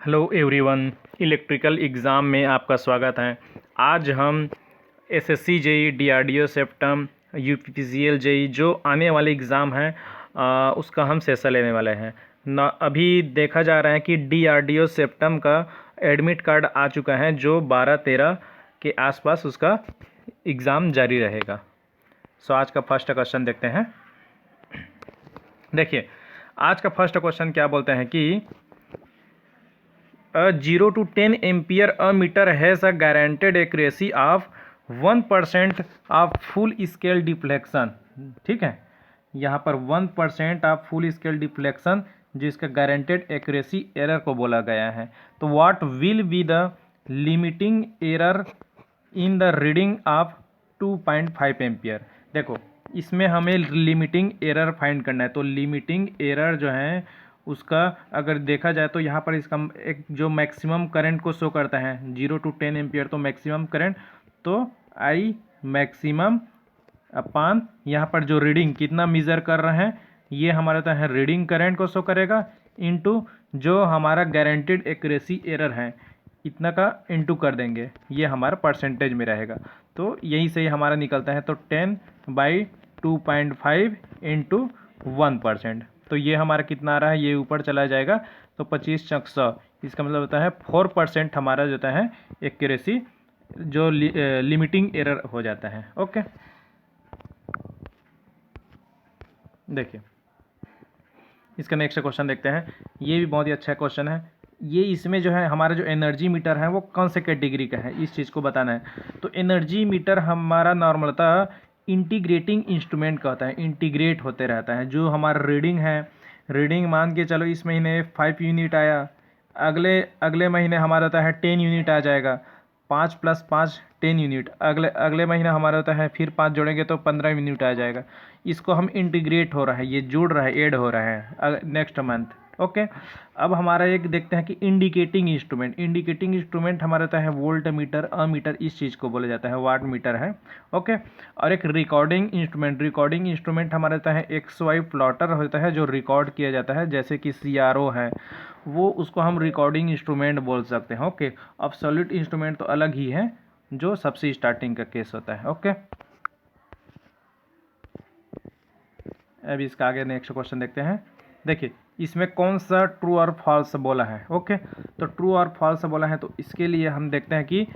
Hello everyone, electrical exam में आपका स्वागत है। आज हम SSC JE, DRDO CEPTAM, UPPCL JE जो आने वाले एग्ज़ाम हैं उसका हम सेशन लेने वाले हैं ना। अभी देखा जा रहा है कि डीआरडीओ सेप्टम का एडमिट कार्ड आ चुका है जो 12-13 के आसपास उसका एग्ज़ाम जारी रहेगा। सो आज का फर्स्ट क्वेश्चन देखते हैं। देखिए, आज का फर्स्ट क्वेश्चन क्या बोलते हैं कि 0 to 10 ampere a meter has a guaranteed accuracy of 1% of full scale deflection. ठीक है, यहाँ पर 1% ऑफ फुल स्केल डिफ्लेक्शन जिसका गारंटेड एक्यूरेसी एरर को बोला गया है। तो what will be the limiting error in the reading of 2.5 ampere. देखो, इसमें हमें लिमिटिंग एरर फाइंड करना है। तो लिमिटिंग एरर जो है उसका अगर देखा जाए तो यहाँ पर इसका एक जो मैक्सिमम करंट को शो करता है 0 to 10 एम्पियर, तो मैक्सिमम करंट तो आई मैक्सिमम अपान यहाँ पर जो रीडिंग कितना मेज़र कर रहे हैं ये हमारा तो है रीडिंग करंट को शो करेगा इनटू जो हमारा गारंटेड एक्यूरेसी एरर है इतना का इनटू कर देंगे, ये हमारा परसेंटेज में रहेगा। तो यही से हमारा निकलता है। तो 10/2.5 इंटू 1%, तो ये हमारा कितना आ रहा है, ये ऊपर चला जाएगा तो 25 चौक 100, इसका मतलब होता है 4% हमारा जो होता है एक्यूरेसी जो लिमिटिंग एरर हो जाता है। ओके, देखिए इसका नेक्स्ट क्वेश्चन देखते हैं। ये भी बहुत ही अच्छा क्वेश्चन है। ये इसमें जो है हमारा जो एनर्जी मीटर है वो कौन से कैटेगरी का है इस चीज़ को बताना है। तो एनर्जी मीटर हमारा नॉर्मलता इंटीग्रेटिंग इंस्ट्रूमेंट का होता है, इंटीग्रेट होते रहता है। जो हमारा रीडिंग है, रीडिंग मान के चलो इस महीने 5 यूनिट आया, अगले अगले महीने हमारा होता है 10 यूनिट आ जाएगा, 5 + 5 10 यूनिट, अगले अगले महीना हमारा होता है फिर 5 जोड़ेंगे तो 15 यूनिट आ जाएगा। इसको हम इंटीग्रेट हो रहा है, ये जुड़ रहा है, ऐड हो रहा है नेक्स्ट मंथ। ओके, अब हमारा एक देखते हैं कि इंडिकेटिंग इंस्ट्रूमेंट। इंडिकेटिंग इंस्ट्रूमेंट हमारा होता है वोल्ट मीटर, अमीटर, इस चीज़ को बोला जाता है, वाट मीटर है। ओके, और एक रिकॉर्डिंग इंस्ट्रूमेंट। रिकॉर्डिंग इंस्ट्रूमेंट हमारा होता है XY प्लॉटर होता है जो रिकॉर्ड किया जाता है, जैसे कि CRO है वो, उसको हम रिकॉर्डिंग इंस्ट्रूमेंट बोल सकते हैं। ओके, एब्सोल्यूट इंस्ट्रूमेंट तो अलग ही है जो सबसे स्टार्टिंग का केस होता है। ओके, अभी इसका आगे नेक्स्ट क्वेश्चन देखते हैं। देखिए इसमें कौन सा ट्रू और फॉल्स बोला है। ओके, तो ट्रू और फॉल्स बोला है तो इसके लिए हम देखते हैं कि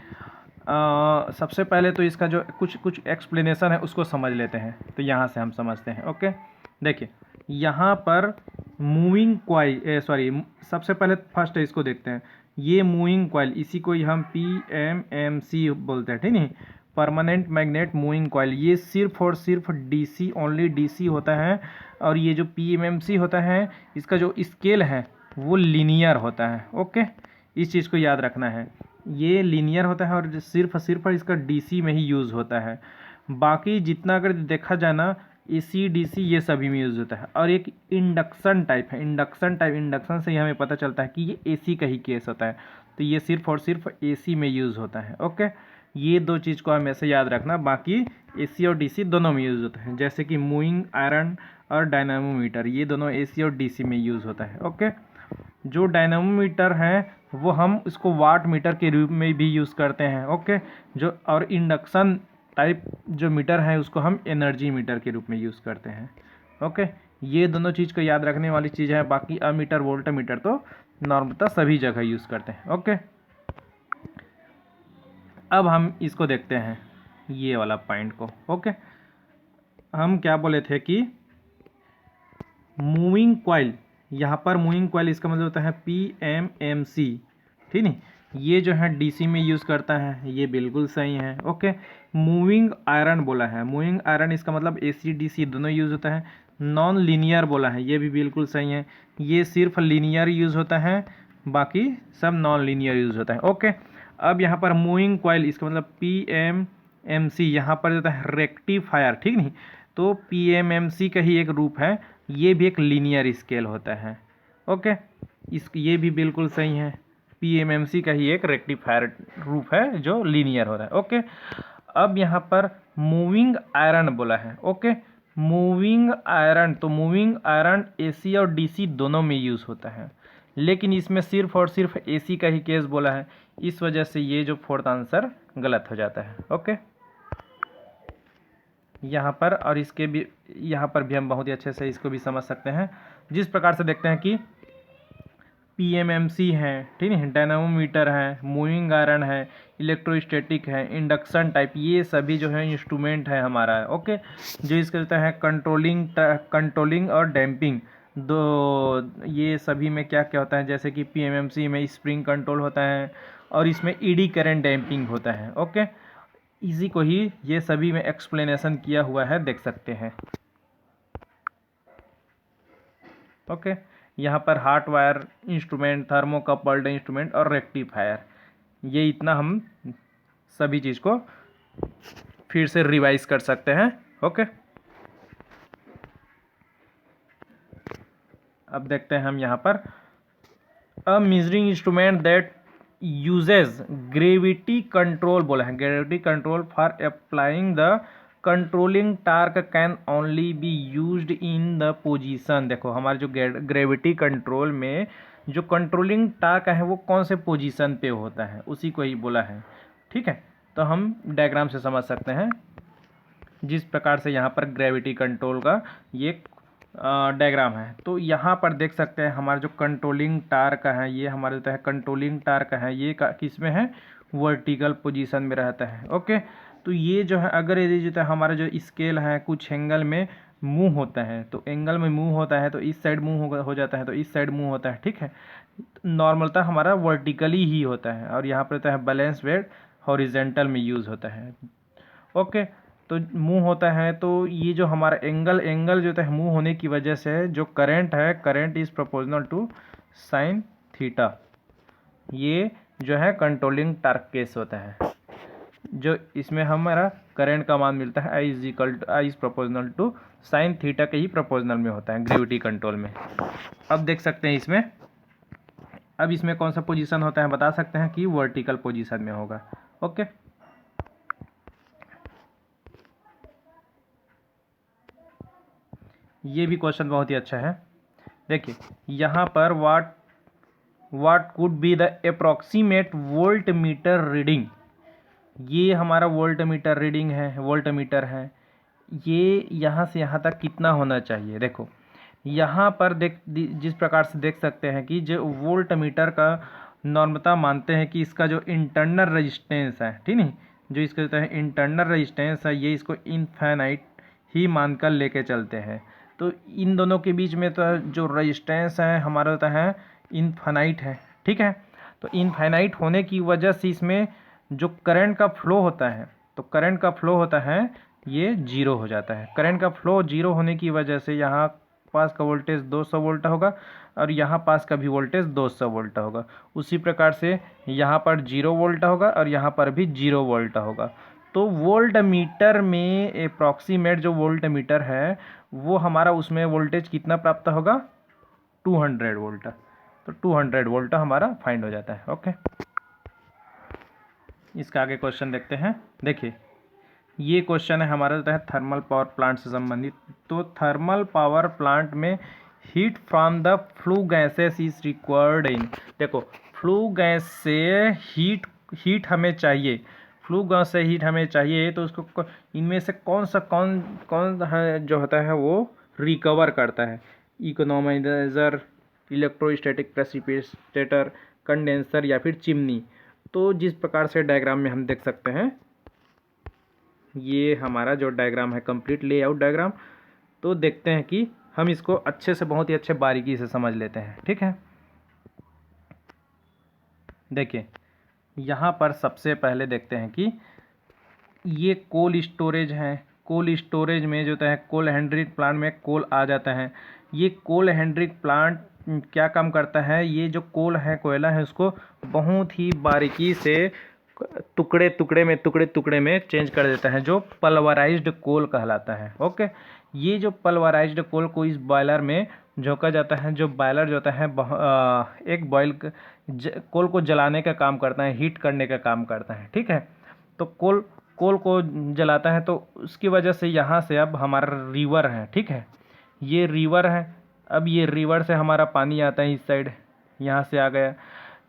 सबसे पहले तो इसका जो कुछ एक्सप्लेनेशन है उसको समझ लेते हैं। तो यहाँ से हम समझते हैं। ओके, देखिए यहाँ पर मूविंग कॉइल, सॉरी सबसे पहले फर्स्ट इसको देखते हैं। ये मूविंग कॉइल, इसी को हम PMMC बोलते हैं, ठीक नहीं, परमानेंट मैग्नेट मूविंग कॉइल। ये सिर्फ और सिर्फ DC, ओनली DC होता है। और ये जो PMMC होता है इसका जो स्केल है वो लीनियर होता है। ओके, इस चीज़ को याद रखना है, ये लीनियर होता है और सिर्फ इसका DC में ही यूज़ होता है। बाकी जितना अगर देखा जाए ना AC DC ये सभी में यूज़ होता है। और एक इंडक्शन टाइप है, इंडक्शन से ही हमें पता चलता है कि ये AC का ही केस होता है। तो ये सिर्फ और सिर्फ AC में यूज़ होता है। ओके, ये दो चीज़ को हमेशा याद रखना। बाकी AC और DC दोनों में यूज़ होता है, जैसे कि मूविंग आयरन और डायनामोमीटर, ये दोनों AC और DC में यूज़ होता है। ओके, जो डायनामोमीटर है वो हम इसको वाट मीटर के रूप में भी यूज़ करते हैं। ओके, जो और इंडक्शन टाइप जो मीटर है उसको हम एनर्जी मीटर के रूप में यूज़ करते हैं। ओके, ये दोनों चीज़ को याद रखने वाली चीज़ है। बाकी अमीटर वोल्ट मीटर तो नॉर्मलता सभी जगह यूज़ करते हैं। ओके, अब हम इसको देखते हैं, ये वाला पॉइंट को। ओके, हम क्या बोले थे कि मूविंग कॉइल, यहाँ पर मूविंग कॉइल इसका मतलब होता है PMMC, ठीक नहीं, ये जो है DC में यूज़ करता है, ये बिल्कुल सही है। ओके, मूविंग आयरन बोला है, मूविंग आयरन इसका मतलब AC DC दोनों यूज़ होता है। नॉन लीनियर बोला है, ये भी बिल्कुल सही है, ये सिर्फ लीनियर यूज़ होता है, बाकी सब नॉन लीनियर यूज़ होता है। ओके, अब यहाँ पर मूविंग कॉइल इसका मतलब PMMC यहाँ पर होता है रेक्टिफायर, ठीक नहीं, तो PMMC का ही एक रूप है, ये भी एक लीनियर स्केल होता है। ओके, ये भी बिल्कुल सही है, PMMC का ही एक रेक्टिफायर रूप है जो लीनियर होता है। ओके, अब यहाँ पर मूविंग आयरन बोला है। ओके, मूविंग आयरन, तो मूविंग आयरन एसी और डीसी दोनों में यूज़ होता है, लेकिन इसमें सिर्फ और सिर्फ एसी का ही केस बोला है, इस वजह से ये जो फोर्थ आंसर गलत हो जाता है। ओके, यहाँ पर और इसके भी, यहाँ पर भी हम बहुत ही अच्छे से इसको भी समझ सकते हैं। जिस प्रकार से देखते हैं कि पीएमएमसी है, ठीक है, डायनामोमीटर है, मूविंग आयरन है, इलेक्ट्रोस्टैटिक है, इंडक्शन टाइप, ये सभी जो है इंस्ट्रूमेंट है हमारा। ओके, जो इसके कहते हैं कंट्रोलिंग और डैम्पिंग, दो ये सभी में क्या क्या होता है, जैसे कि पीएमएमसी में स्प्रिंग कंट्रोल होता है और इसमें ईडी करंट डैम्पिंग होता है। ओके, इसी को ही ये सभी में एक्सप्लेनेशन किया हुआ है, देख सकते हैं। ओके, यहाँ पर हार्ट वायर इंस्ट्रूमेंट, थर्मोकपल्ड इंस्ट्रूमेंट और रेक्टिफायर, ये इतना हम सभी चीज़ को फिर से रिवाइज कर सकते हैं। ओके, अब देखते हैं हम यहाँ पर a measuring instrument that usage gravity control बोला है, gravity control for applying the controlling torque can only be used in the position. देखो हमारे जो ग्रेविटी कंट्रोल में जो कंट्रोलिंग टार्क है वो कौन से पोजीशन पे होता है, उसी को ही बोला है। ठीक है, तो हम डायग्राम से समझ सकते हैं जिस प्रकार से यहाँ पर ग्रेविटी कंट्रोल का ये डायग्राम है। तो यहाँ पर देख सकते हैं हमारा जो कंट्रोलिंग टार्क है, ये हमारे होता है कंट्रोलिंग टार्क है, ये किस में है, वर्टिकल पोजीशन में रहता है। ओके, तो ये जो है अगर ये जो है हमारा जो स्केल है कुछ एंगल में मूव होता है, तो एंगल में मूव होता है तो इस साइड मूव हो जाता है, तो इस साइड मूव होता है। ठीक है, नॉर्मलता हमारा वर्टिकली ही होता है, और यहाँ पर होता है बैलेंस वेट हॉरिजेंटल में यूज़ होता है। ओके, तो मूव होता है, तो ये जो हमारा एंगल जो है मूव होने की वजह से जो करंट है, current is proportional to sine theta, ये जो है कंट्रोलिंग टार्क केस होता है, जो इसमें हमारा करंट का मान मिलता है I is proportional to sine theta के ही प्रोपोर्शनल में होता है ग्रेविटी कंट्रोल में। अब देख सकते हैं इसमें, अब इसमें कौन सा पोजीशन होता है बता सकते हैं कि वर्टिकल पोजीशन में होगा। ओके, ये भी क्वेश्चन बहुत ही अच्छा है। देखिए यहाँ पर what could be the approximate volt meter reading, ये हमारा वोल्ट मीटर रीडिंग है, वोल्ट मीटर है, ये यहाँ से यहाँ तक कितना होना चाहिए। देखो यहाँ पर जिस प्रकार से देख सकते हैं कि जो वोल्ट मीटर का नॉर्मता मानते हैं कि इसका जो इंटरनल रेजिस्टेंस है, ठीक नहीं, जो इसका होता है इंटरनल रेजिस्टेंस है, ये इसको इनफाइनाइट ही मानकर लेके चलते हैं। तो इन दोनों के बीच में तो जो रेजिस्टेंस है हमारा होता है इनफाइनाइट है। ठीक है, तो इनफाइनाइट होने की वजह से इसमें जो करंट का फ्लो होता है, तो करंट का फ्लो होता है ये जीरो हो जाता है। करंट का फ्लो जीरो होने की वजह से यहाँ पास का वोल्टेज 200 वोल्ट होगा और यहाँ पास का भी वोल्टेज 200 वोल्ट होगा। उसी प्रकार से यहाँ पर 0 वोल्ट होगा और यहाँ पर भी 0 वोल्ट होगा। तो वोल्ट मीटर में अप्रॉक्सीमेट जो वोल्ट मीटर है वो हमारा उसमें वोल्टेज कितना प्राप्त होगा, 200 वोल्ट। तो 200 वोल्ट हमारा फाइंड हो जाता है। ओके, इसका आगे क्वेश्चन देखते हैं। देखिए ये क्वेश्चन है हमारा होता है थर्मल पावर प्लांट से संबंधित। तो थर्मल पावर प्लांट में heat from the flue gases is required in, देखो फ्लू गैस से हीट हमें चाहिए, फ्लू गैस से हीट हमें चाहिए, तो उसको इनमें से कौन है जो होता है वो रिकवर करता है, इकोनोमाइजर, इलेक्ट्रोस्टैटिक प्रेसिपिटेटर, कंडेंसर या फिर चिमनी। तो जिस प्रकार से डायग्राम में हम देख सकते हैं, ये हमारा जो डायग्राम है कंप्लीट लेआउट डायग्राम, तो देखते हैं कि हम इसको अच्छे से बहुत ही अच्छे बारीकी से समझ लेते हैं। ठीक है, देखिए यहाँ पर सबसे पहले देखते हैं कि ये कोल स्टोरेज है। कोल स्टोरेज में जो है कोल हैंड्रिक प्लांट में कोल आ जाता है। ये कोल हैंड्रिक प्लांट क्या काम करता है, ये जो कोल है, कोयला है, उसको बहुत ही बारीकी से टुकड़े टुकड़े में चेंज कर देता है, जो पल्वराइज्ड कोल कहलाता है। ओके, ये जो पल्वराइज्ड कोल को इस बॉयलर में झोंका जाता है। जो बॉयलर जो होता है एक कोल को जलाने का काम करता है, हीट करने का काम करता है। ठीक है, तो कोल कोल को जलाता है, तो उसकी वजह से यहाँ से अब हमारा रिवर है, ठीक है, ये रिवर है। अब ये रिवर से हमारा पानी आता है इस साइड, यहाँ से आ गया,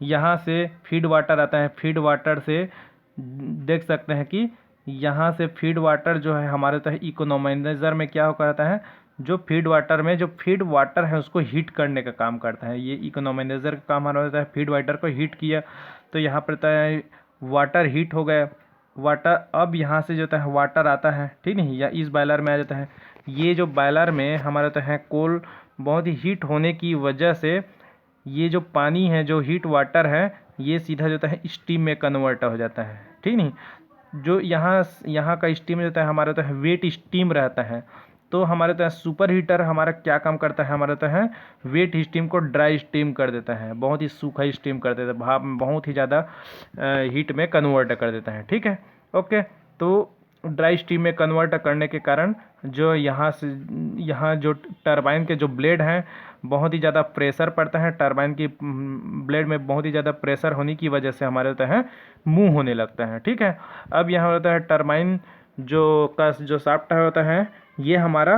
यहाँ से फीड वाटर आता है, फीड वाटर से देख सकते हैं कि यहाँ से फीड वाटर जो है हमारे तो इकोनोमाइजर में क्या करता है, जो फीड वाटर में जो फीड वाटर है उसको हीट करने का काम करता है। ये इकोनोमाइजर का काम हमारा होता है, फीड वाटर को हीट किया तो यहाँ पर वाटर हीट हो गया, वाटर अब यहाँ से जो है वाटर आता है, ठीक नहीं, या इस बॉयलर में आ जाता है। ये जो बॉयलर में हमारा तो है कोल बहुत ही हीट होने की वजह से ये जो पानी है, जो हीट वाटर है, ये सीधा जो है स्टीम में कन्वर्ट हो जाता है, ठीक नहीं। जो यहाँ का स्टीम जो है हमारा तो है वेट स्टीम रहता है, तो हमारे तो सुपर हीटर हमारा क्या काम करता है, हमारा तो है वेट स्टीम को ड्राई स्टीम कर देता है, बहुत ही सूखा स्टीम कर देता है, भाप में बहुत ही ज़्यादा हीट में कन्वर्ट कर देता है, ठीक है। ओके, तो ड्राई स्टीम में कन्वर्ट करने के कारण जो यहाँ जो टरबाइन के जो ब्लेड हैं बहुत ही ज़्यादा प्रेशर पड़ता है, टरबाइन की ब्लेड में बहुत ही ज़्यादा प्रेशर होने की वजह से हमारे होता है मूव होने लगता है, ठीक है। अब यहाँ होता है टरबाइन जो शाफ्ट होता है ये हमारा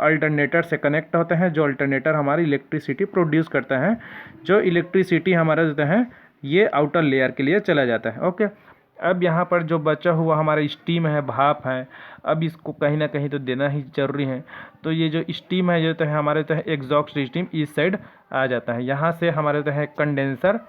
अल्टरनेटर से कनेक्ट होता है, जो अल्टरनेटर हमारी इलेक्ट्रिसिटी प्रोड्यूस करता है, जो इलेक्ट्रिसिटी हमारा जो है ये आउटर लेयर के लिए चला जाता है। ओके, अब यहाँ पर जो बचा हुआ हमारा स्टीम है, भाप है, अब इसको कहीं ना कहीं तो देना ही जरूरी है। तो ये जो स्टीम है जो तो है हमारे तो है एग्जॉस्ट स्टीम इस साइड आ जाता है, यहाँ से हमारे तो है कंडेंसर,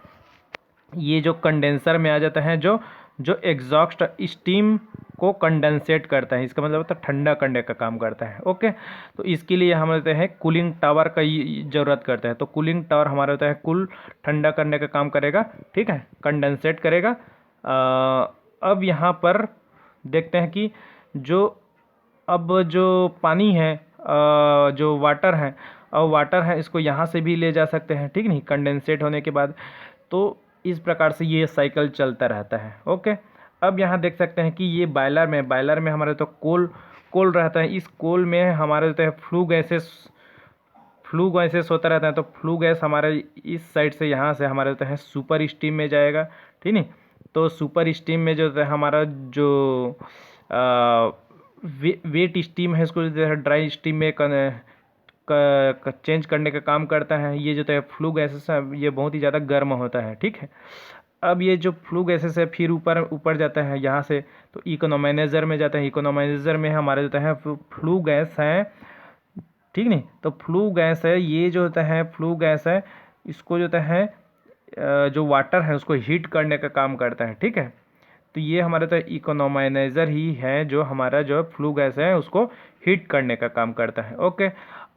ये जो कंडेंसर में आ जाता है, जो एग्जॉस्ट स्टीम को कंडेंसेट करता है, इसका मतलब होता है ठंडा करने का काम करता है। ओके, तो इसके लिए हम होते हैं कूलिंग टावर का ज़रूरत करता है, तो कूलिंग टावर हमारा होता है कूल ठंडा करने का काम करेगा, ठीक है, कंडेंसेट करेगा। अब यहाँ पर देखते हैं कि अब जो पानी है, जो वाटर है, और वाटर है इसको यहाँ से भी ले जा सकते हैं, ठीक नहीं, कंडेंसेट होने के बाद। तो इस प्रकार से ये साइकिल चलता रहता है। ओके, अब यहाँ देख सकते हैं कि ये बॉयलर में हमारे तो कोल रहता है, इस कोल में हमारे तो फ्लू गैसेस होता रहता है, तो फ्लू गैस हमारे इस साइड से यहाँ से हमारे होता है सुपर स्टीम में जाएगा, ठीक नहीं। तो सुपर स्टीम में जो है हमारा जो वेट स्टीम है इसको जो है ड्राई स्टीम में चेंज करने का काम करता है। ये जो है फ्लू गैसेस है ये बहुत ही ज़्यादा गर्म होता है, ठीक है। अब ये जो फ्लू गैसेस है फिर ऊपर जाता है यहाँ से, तो इकोनोमाइजर में जाता है, इकोनोमाइजर में हमारे जो है फ्लू गैस है, ठीक नहीं। तो फ्लू गैस है, ये जो होता है फ्लू गैस है, इसको जो है जो वाटर है उसको हीट करने का काम करता है, ठीक है। तो ये हमारा तो इकोनोमाइजर ही है जो हमारा जो फ्लू गैस है उसको हीट करने का काम करता है। ओके,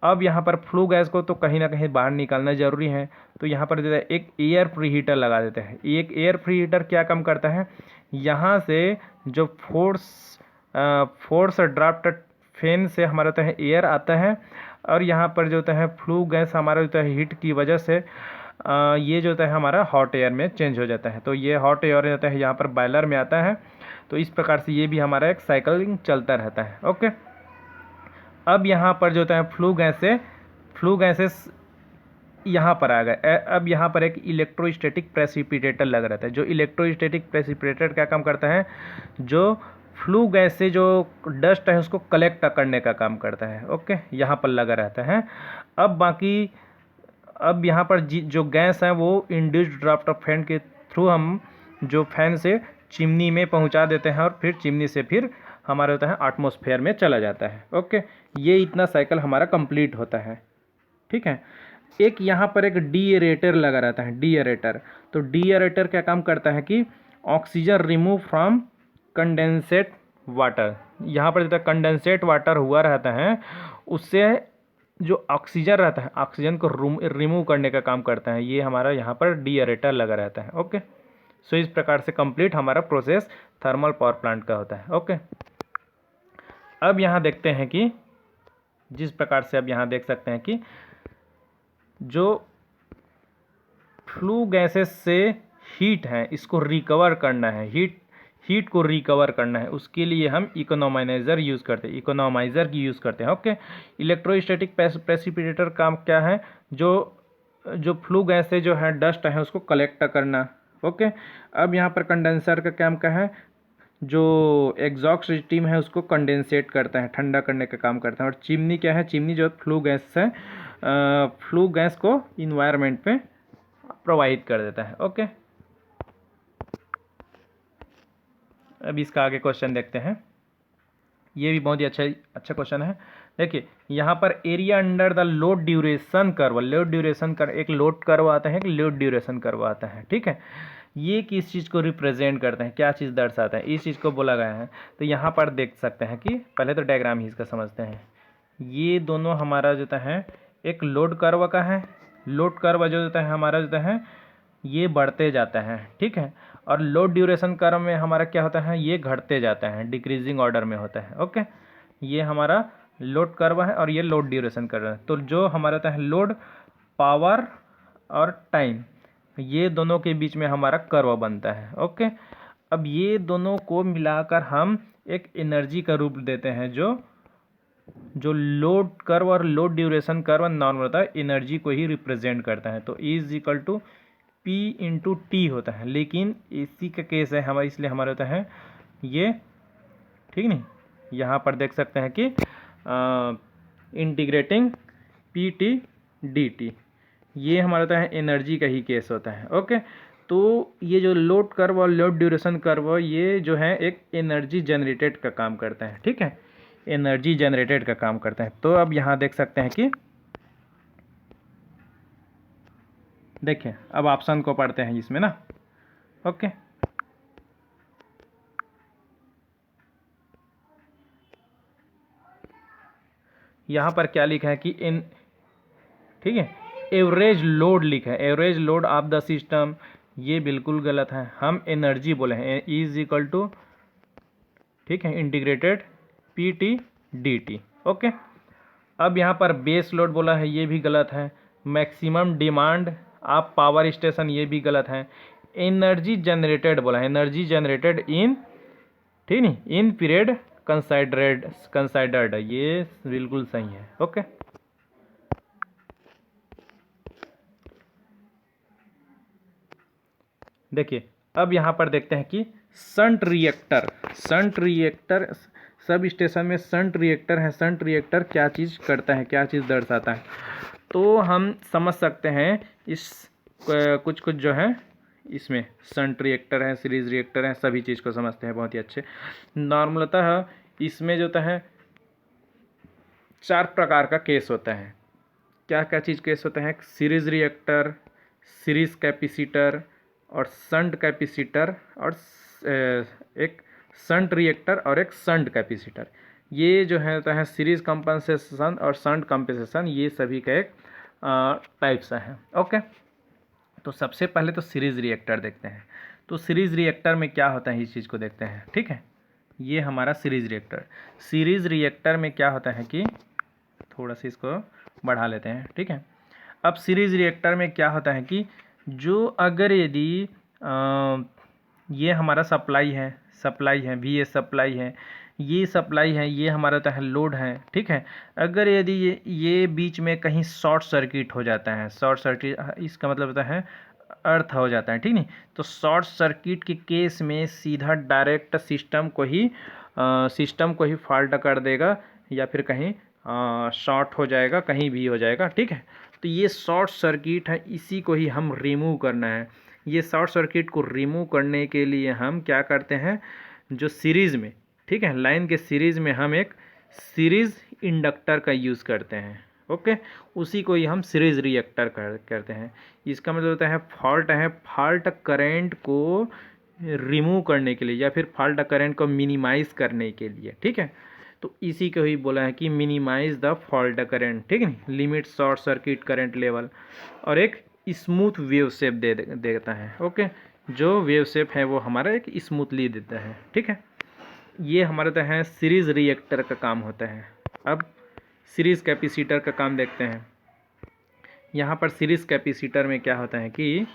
अब यहाँ पर फ्लू गैस को तो कहीं ना कहीं बाहर निकालना ज़रूरी है, तो यहाँ पर जो है एक एयर प्री हीटर लगा देते हैं। एक एयर प्री हीटर क्या काम करता है, यहाँ से जो फोर्स ड्राफ्ट फैन से हमारा तो है एयर आता है, और यहाँ पर जो होता है फ्लू गैस हमारा जो है हीट की वजह से ये जो होता है हमारा हॉट एयर में चेंज हो जाता है। तो ये हॉट एयर जाता है यहाँ पर बॉयलर में आता है, तो इस प्रकार से ये भी हमारा एक साइकिलिंग चलता रहता है। ओके, अब यहाँ पर जो होता है फ्लू गैसेस यहाँ पर आ गए। अब यहाँ पर एक इलेक्ट्रोस्टैटिक प्रेसिपिटेटर लग रहता है। जो इलेक्ट्रोस्टैटिक प्रेसिपिटेटर क्या काम करता है, जो फ्लू गैस से जो डस्ट है उसको कलेक्ट करने का काम करता है। ओके, यहाँ पर लगा रहता है। अब यहाँ पर जो गैस है वो इंड्यूस्ड ड्राफ्ट ऑफ फैन के थ्रू हम जो फैन से चिमनी में पहुँचा देते हैं, और फिर चिमनी से फिर हमारा होता है एटमॉस्फेयर में चला जाता है। ओके, ये इतना साइकिल हमारा कंप्लीट होता है, ठीक है। एक यहाँ पर एक डीएरेटर लगा रहता है, डीएरेटर। तो डीएरेटर क्या काम करता है कि oxygen remove from condensate water, यहाँ पर जो कंडेंसेट वाटर हुआ रहता है उससे जो ऑक्सीजन रहता है ऑक्सीजन को रिमूव करने का काम करता है। ये हमारा यहाँ पर डीएरेटर लगा रहता है। ओके, सो इस प्रकार से कंप्लीट हमारा प्रोसेस थर्मल पावर प्लांट का होता है। ओके, अब यहाँ देखते हैं कि जिस प्रकार से अब यहाँ देख सकते हैं कि जो फ्लू गैसेस से हीट है इसको रिकवर करना है, हीट को रिकवर करना है, उसके लिए हम इकोनोमाइजर यूज़ करते हैं, इकोनोमाइजर की यूज़ करते हैं। ओके, इलेक्ट्रोस्टैटिक प्रेसिपिटेटर काम क्या है, जो फ्लू गैस से जो है डस्ट है उसको कलेक्ट करना। ओके, अब यहाँ पर कंडेंसर का काम क्या है, जो एग्जॉस्ट स्टीम है उसको कंडेंसेट करता है, ठंडा करने का काम करता है। और चिमनी क्या है, चिमनी जो फ्लू गैस है, फ्लू गैस को इन्वायरमेंट में प्रोवाइड कर देता है। ओके, अब इसका आगे क्वेश्चन देखते हैं। ये भी बहुत ही अच्छा क्वेश्चन है। देखिए यहाँ पर area under the load duration curve, load duration कर, एक लोड कर्व आता है, एक लोड ड्यूरेशन कर्व आता है, ठीक है। ये किस चीज़ को रिप्रेजेंट करते हैं, क्या चीज़ दर्शाता है, इस चीज़ को बोला गया है। तो यहाँ पर देख सकते हैं कि पहले तो डायग्राम ही इसका समझते हैं। ये दोनों हमारा जो है एक लोड कर्व का है। लोड कर्व जो होता है हमारा जो है ये बढ़ते जाता है, ठीक है। और लोड ड्यूरेशन कर्व में हमारा क्या होता है, ये घटते जाता है, डिक्रीजिंग ऑर्डर में होता है। ओके, ये हमारा लोड कर्व है और ये लोड ड्यूरेशन कर्व है। तो जो हमारा होता है लोड, पावर और टाइम, ये दोनों के बीच में हमारा कर्व बनता है। ओके, अब ये दोनों को मिलाकर हम एक एनर्जी का रूप देते हैं, जो लोड कर्व और लोड ड्यूरेशन कर्व नॉर्मल होता है, एनर्जी को ही रिप्रेजेंट करता है। तो E is equal to P into T होता है। लेकिन इसी का केस है हमारा, इसलिए हमारा होता है ये, ठीक नहीं। यहाँ पर देख सकते हैं कि integrating P T D T, ये हमारा होता है एनर्जी का ही केस होता है। ओके, तो ये जो लोड कर्व और लोड ड्यूरेशन कर्व, ये जो है एक एनर्जी जनरेटेड का काम करता है, ठीक है, एनर्जी जनरेटेड का काम करता है। तो अब यहाँ देख सकते हैं कि देखिए, अब ऑप्शन को पढ़ते हैं इसमें ना। ओके, यहाँ पर क्या लिखा है कि इन, ठीक है, एवरेज लोड लिखा है, average load of the system, ये बिल्कुल गलत है। हम एनर्जी बोले हैं, E इज इक्वल टू, ठीक है, integrated P T D T. Okay, अब यहाँ पर बेस लोड बोला है, ये भी गलत है। Maximum demand of power station, ये भी गलत है। एनर्जी जनरेटेड बोला है, एनर्जी जनरेटेड इन, ठीक नहीं, इन पीरियड कंसाइडर्ड, ये बिल्कुल सही है। ओके, देखिए अब यहाँ पर देखते हैं कि shunt reactor, shunt reactor, sub station में शंट रिएक्टर है। शंट रिएक्टर क्या चीज़ करता है, क्या चीज़ दर्शाता है, तो हम समझ सकते हैं इस कुछ कुछ जो है इसमें शंट रिएक्टर है, सीरीज रिएक्टर है, सभी चीज़ को समझते हैं बहुत ही अच्छे। नॉर्मलतः इसमें जो है 4 प्रकार का केस होता है। क्या क्या चीज़ केस होता है, सीरीज रिएक्टर, सीरीज कैपेसिटर और शंट कैपेसिटर, और एक शंट रिएक्टर और एक शंट कैपेसिटर। ये जो है होता है सीरीज कंपनसेशन और शंट कंपनसेशन, ये सभी का एक टाइप्स हैं। ओके, तो सबसे पहले तो सीरीज रिएक्टर देखते हैं। तो सीरीज रिएक्टर में क्या होता है, इस चीज़ को देखते हैं, ठीक है। ये हमारा सीरीज रिएक्टर, सीरीज रिएक्टर में क्या होता है कि थोड़ा सा इसको बढ़ा लेते हैं, ठीक है। अब सीरीज रिएक्टर में क्या होता है कि जो अगर यदि ये हमारा सप्लाई है, भी ये सप्लाई है, ये सप्लाई है, ये हमारा होता है लोड है, ठीक है। अगर यदि ये बीच में कहीं शॉर्ट सर्किट हो जाता है, शॉर्ट सर्किट इसका मतलब होता है अर्थ हो जाता है, ठीक नहीं। तो शॉर्ट सर्किट के केस में सीधा डायरेक्ट सिस्टम को ही फॉल्ट कर देगा, या फिर कहीं शॉर्ट हो जाएगा, कहीं भी हो जाएगा, ठीक है। तो ये शॉर्ट सर्किट है, इसी को ही हम रिमूव करना है। ये शॉर्ट सर्किट को रिमूव करने के लिए हम क्या करते हैं, जो सीरीज़ में, ठीक है, लाइन के सीरीज़ में हम एक सीरीज़ इंडक्टर का यूज़ करते हैं। ओके, उसी को ही हम सीरीज़ रिएक्टर करते हैं। इसका मतलब होता है फॉल्ट करंट को रिमूव करने के लिए, या फिर फॉल्ट करंट को मिनिमाइज़ करने के लिए, ठीक है। तो इसी को ही बोला है कि मिनिमाइज द फॉल्ट करंट, ठीक है, limit short circuit current level, और एक स्मूथ वेव शेप देता है। ओके, जो वेव शेप है वो हमारा एक स्मूथली देता है, ठीक है। ये हमारा तो है सीरीज रिएक्टर का काम होता है। अब सीरीज कैपेसिटर का काम देखते हैं। यहाँ पर सीरीज कैपेसिटर में क्या होता है कि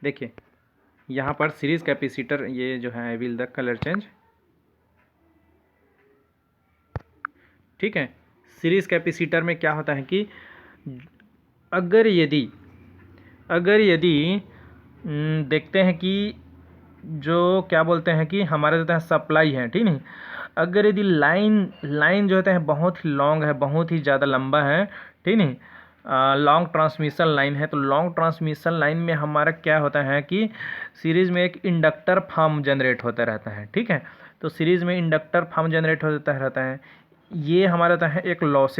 देखिए यहाँ पर सीरीज कैपेसिटर, ये जो है विल द कलर चेंज, ठीक है। सीरीज कैपेसिटर में क्या होता है कि अगर यदि देखते हैं कि जो क्या बोलते हैं कि हमारे जो है सप्लाई है, ठीक नहीं। अगर यदि लाइन जो होता है बहुत ही लॉन्ग है, बहुत ही ज़्यादा लंबा है, ठीक नहीं, लॉन्ग ट्रांसमिशन लाइन है, तो लॉन्ग ट्रांसमिशन लाइन में हमारा क्या होता है कि सीरीज़ में एक इंडक्टर फॉर्म जनरेट होता रहता है, ठीक है। तो सीरीज़ में इंडक्टर फॉर्म जनरेट होता रहता है, ये हमारा होता है एक लॉस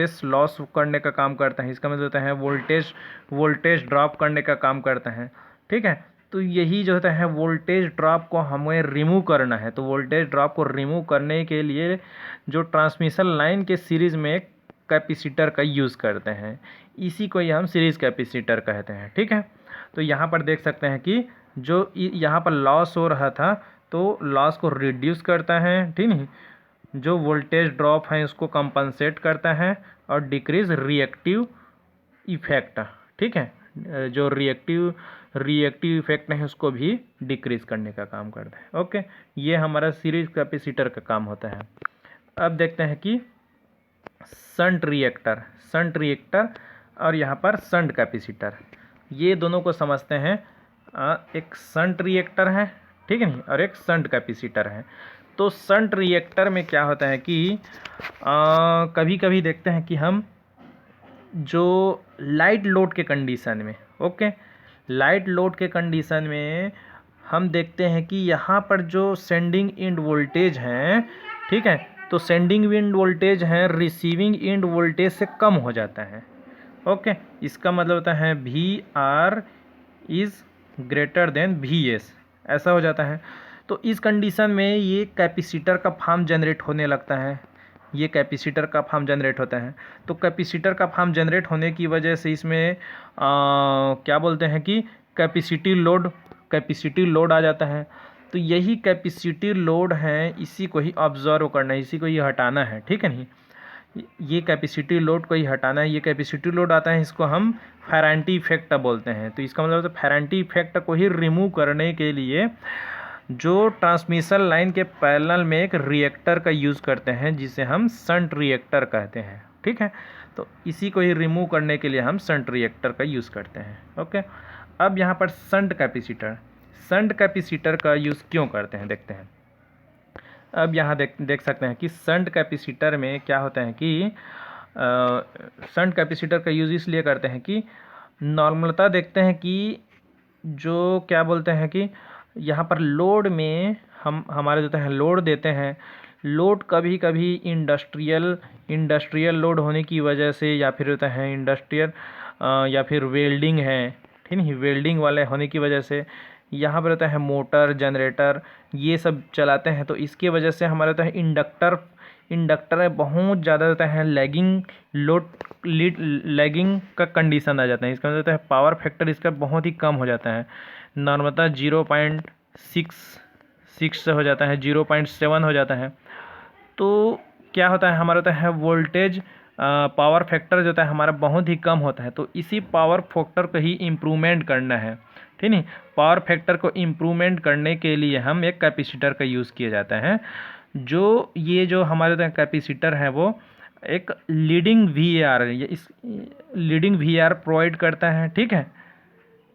करने का काम करता है। इसका मतलब होता है वोल्टेज ड्रॉप करने का काम करता है, ठीक है। तो यही जो होता है वोल्टेज ड्रॉप को हमें रिमूव करना है। तो वोल्टेज ड्रॉप को रिमूव करने के लिए जो ट्रांसमिशन लाइन के सीरीज़ में कैपेसिटर का यूज़ करते हैं, इसी को ही हम सीरीज़ कैपेसिटर कहते हैं, ठीक है। तो यहाँ पर देख सकते हैं कि जो यहाँ पर लॉस हो रहा था, तो लॉस को रिड्यूस करता है, ठीक नहीं। जो वोल्टेज ड्रॉप है उसको कंपनसेट करता है और डिक्रीज रिएक्टिव इफेक्ट, ठीक है। जो रिएक्टिव इफेक्ट है उसको भी डिक्रीज करने का काम करता है। ओके, ये हमारा सीरीज कैपेसिटर का काम होता है। अब देखते हैं कि शंट रिएक्टर और यहाँ पर शंट कैपेसिटर, ये दोनों को समझते हैं। एक शंट रिएक्टर है, ठीक है नहीं, और एक शंट कैपेसिटर है। तो शंट रिएक्टर में क्या होता है कि कभी कभी देखते हैं कि हम जो लाइट लोड के कंडीशन में, ओके, लाइट लोड के कंडीशन में हम देखते हैं कि यहाँ पर जो सेंडिंग एंड वोल्टेज हैं, ठीक है, तो सेंडिंग एंड वोल्टेज है रिसीविंग एंड वोल्टेज से कम हो जाता है। ओके, इसका मतलब होता है VR is greater then VS, ऐसा हो जाता है। तो इस कंडीशन में ये कैपेसिटर का फॉर्म जनरेट होने लगता है, ये कैपेसिटर का फॉर्म जनरेट होता है। तो कैपेसिटर का फॉर्म जनरेट होने की वजह से इसमें क्या बोलते हैं कि कैपेसिटी लोड आ जाता है। तो यही कैपेसिटी लोड है, इसी को ही ऑब्जर्व करना है, इसी को ही हटाना है, ठीक है नहीं। ये कैपेसिटी लोड को ही हटाना है। ये कैपेसिटी लोड आता है, इसको हम फेरांटी इफेक्ट बोलते हैं। तो इसका मतलब फेरांटी इफेक्ट को ही रिमूव करने के लिए जो ट्रांसमिशन लाइन के पैरेलल में एक रिएक्टर का यूज़ करते हैं, जिसे हम शंट रिएक्टर कहते हैं, ठीक है। तो इसी को ही रिमूव करने के लिए हम शंट रिएक्टर का यूज़ करते हैं। ओके, अब यहाँ पर शंट कैपेसिटर का यूज़ क्यों करते हैं देखते हैं। अब यहाँ देख सकते हैं कि शंट कैपेसिटर में क्या होता है कि शंट कैपेसिटर का यूज़ इसलिए करते हैं कि नॉर्मलता देखते हैं कि जो क्या बोलते हैं कि यहाँ पर लोड में हमारे जो है लोड देते हैं। लोड कभी कभी इंडस्ट्रियल लोड होने की वजह से, या फिर होता है इंडस्ट्रियल या फिर वेल्डिंग है, ठीक है, वेल्डिंग वाले होने की वजह से यहाँ पर होता है मोटर जनरेटर ये सब चलाते हैं। तो इसकी वजह से हमारा होता है इंडक्टर में बहुत ज़्यादा होता है लैगिंग का कंडीशन आ जाता है। इसका मतलब होता है पावर फैक्टर इसका बहुत ही कम हो जाता है। नॉर्मलता 0.66 से हो जाता है, 0.7 हो जाता है। तो क्या होता है हमारा होता है वोल्टेज पावर फैक्टर जो होता है हमारा बहुत ही कम होता है। तो इसी पावर फैक्टर को ही इम्प्रूवमेंट करना है, ठीक नहीं। पावर फैक्टर को इम्प्रूवमेंट करने के लिए हम एक कैपेसिटर का यूज़ किया जाता है। जो ये जो हमारे कैपेसिटर है वो एक लीडिंग VAR प्रोवाइड करता है, ठीक है।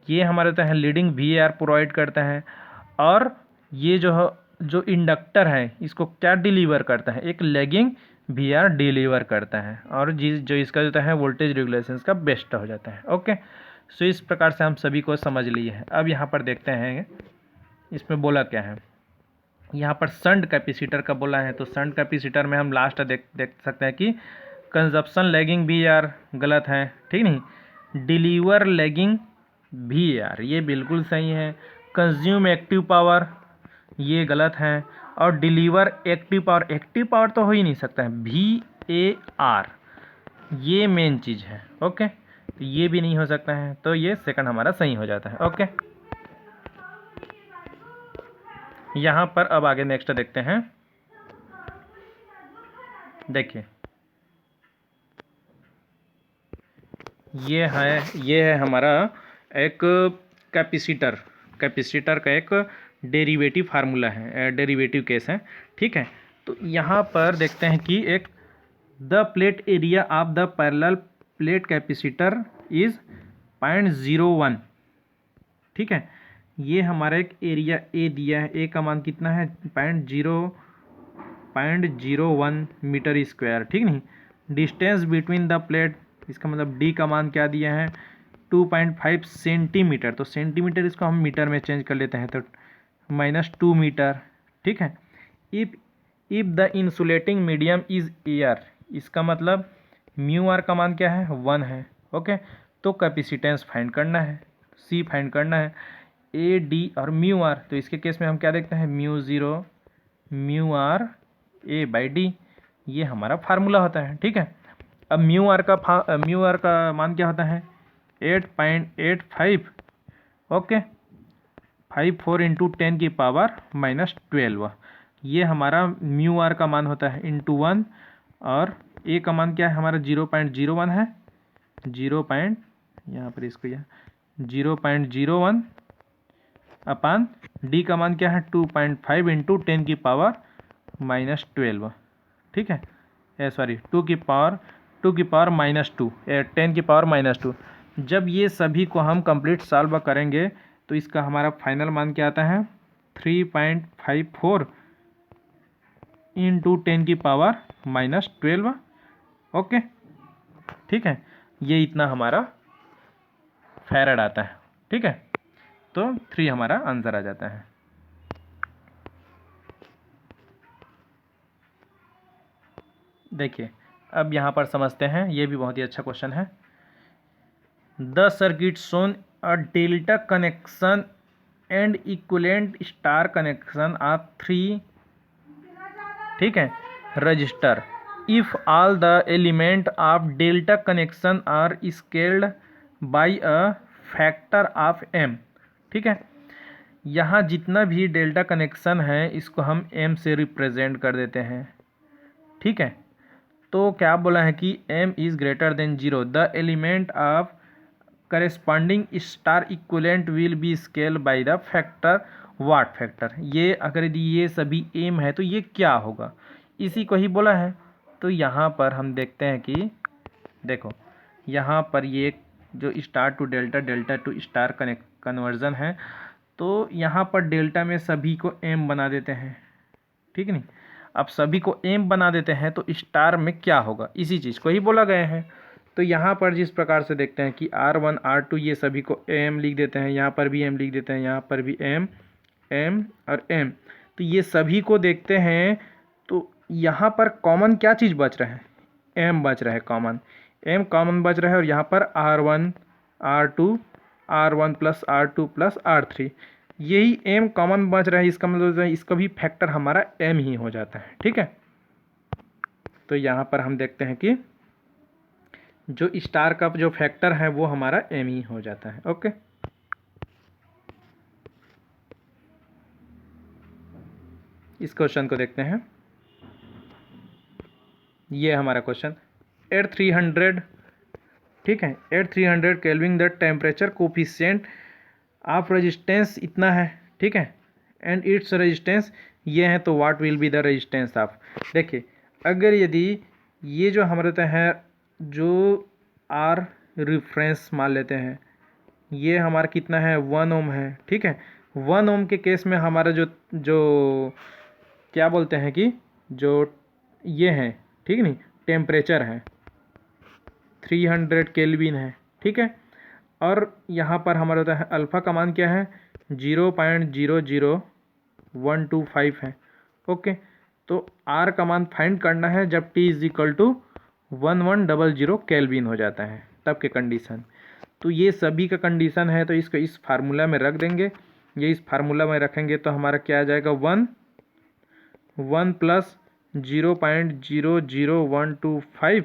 ये हमारे होता है लीडिंग VAR प्रोवाइड करता है। और ये जो इंडक्टर है इसको क्या डिलीवर करता है, एक लैगिंग VAR डिलीवर करता है, और जो इसका जो है वोल्टेज रेगुलेशन का बेस्ट हो जाता है। ओके, सो इस प्रकार से हम सभी को समझ लिए हैं। अब यहाँ पर देखते हैं इसमें बोला क्या है। यहाँ पर शंट कैपेसिटर का बोला है, तो शंट कैपेसिटर में हम लास्ट देख सकते हैं कि कंजप्शन लैगिंग VAR गलत है, ठीक नहीं। डिलीवर लैगिंग VAR ये बिल्कुल सही है। कंज्यूम एक्टिव पावर ये गलत है। और डिलीवर एक्टिव पावर तो हो ही नहीं सकता है, VAR ये मेन चीज़ है। ओके, तो ये भी नहीं हो सकता है, तो ये सेकंड हमारा सही हो जाता है। ओके, यहाँ पर अब आगे नेक्स्ट देखते हैं। देखिए ये है हमारा एक कैपेसिटर का एक डेरिवेटिव फार्मूला है, डेरिवेटिव केस है, ठीक है। तो यहाँ पर देखते हैं कि एक the plate area of the parallel plate capacitor is 0.01, ठीक है। ये हमारा एक एरिया ए दिया है, ए का मान कितना है 0.01 मीटर स्क्वायर, ठीक नहीं। डिस्टेंस बिटवीन द प्लेट, इसका मतलब डी का मान क्या दिया है 2.5 सेंटीमीटर, तो सेंटीमीटर इसको हम मीटर में चेंज कर लेते हैं तो -2 मीटर, ठीक है। If the insulating medium is air, इसका मतलब म्यू आर का मान क्या है 1 है, ओके। तो कैपेसिटेंस फाइंड करना है, सी फाइंड करना है, ए डी और म्यू आर, तो इसके केस में हम क्या देखते हैं mu 0 mu R A by D, ये हमारा फार्मूला होता है, ठीक है। अब म्यू आर का मान क्या होता है 8.85, ओके, 54 इंटू 10 की पावर -12, ये हमारा म्यू आर का मान होता है इंटू 1, और ए का मान क्या है हमारा 0.01 है, यहाँ पर इसको यह 0.01 अपान डी का मान क्या है 2.5 इंटू 10 की पावर -12, ठीक है। सॉरी 2 की पावर -2 10 की पावर -2। जब ये सभी को हम कंप्लीट सॉल्व करेंगे तो इसका हमारा फाइनल मान क्या आता है 3.54 इंटू 10 की पावर -12, ओके, ठीक है। ये इतना हमारा फैराड आता है, ठीक है। तो 3 हमारा आंसर आ जाता है। देखिए अब यहाँ पर समझते हैं, ये भी बहुत ही अच्छा क्वेश्चन है। The circuit shown a delta connection and equivalent star connection of 3, ठीक है, resistor if all the element of delta connection are scaled by a factor of m, ठीक है। यहाँ जितना भी डेल्टा कनेक्शन है इसको हम m से रिप्रेजेंट कर देते हैं, ठीक है। तो क्या बोला है कि m is greater than 0, the element of corresponding star equivalent will be scale by the factor what factor. ये अगर यदि ये सभी m है तो ये क्या होगा, इसी को ही बोला है। तो यहाँ पर हम देखते हैं कि देखो यहाँ पर ये जो star to delta, delta to star conversion है, तो यहाँ पर डेल्टा में सभी को m बना देते हैं, ठीक नहीं। अब सभी को m बना देते हैं तो स्टार में क्या होगा, इसी चीज़ को ही बोला गया है। तो यहाँ पर जिस प्रकार से देखते हैं कि R1 R2 ये सभी को m लिख देते हैं, यहाँ पर भी m लिख देते हैं, यहाँ पर भी m और m, तो ये सभी को देखते हैं तो यहाँ पर कॉमन क्या चीज़ बच रहा है m बच रहा है, m कॉमन बच रहा है, और यहाँ पर R1 R1 plus R2 plus R3 यही m कॉमन बच रहा है, इसका मतलब इसका भी फैक्टर हमारा m ही हो जाता है, ठीक है। तो यहाँ पर हम देखते हैं कि जो स्टार का जो फैक्टर है वो हमारा m ही हो जाता है, ओके। इस क्वेश्चन को देखते हैं, ये हमारा क्वेश्चन एट 300, ठीक है, at 300 kelvin the temperature coefficient of resistance इतना है, ठीक है, एंड इट्स रेजिस्टेंस ये है, तो what will be the resistance of. देखिए अगर यदि ये जो हमारे है जो आर रिफरेंस मान लेते हैं, ये हमारा कितना है 1 ओम है, ठीक है। 1 ओम के केस में हमारा जो जो क्या बोलते हैं कि जो ये है, ठीक नहीं, टेम्परेचर है 300 केल्विन है, ठीक है। और यहाँ पर हमारा होता है अल्फ़ा का मान क्या है 0.00125 है, ओके। तो आर का मान फाइंड करना है जब T is equal to 1100 kelvin हो जाता है तब के कंडीशन। तो ये सभी का कंडीशन है, तो इसको इस फार्मूला में रख देंगे, ये इस फार्मूला में रखेंगे तो हमारा क्या आ जाएगा 1 प्लस 0.00125,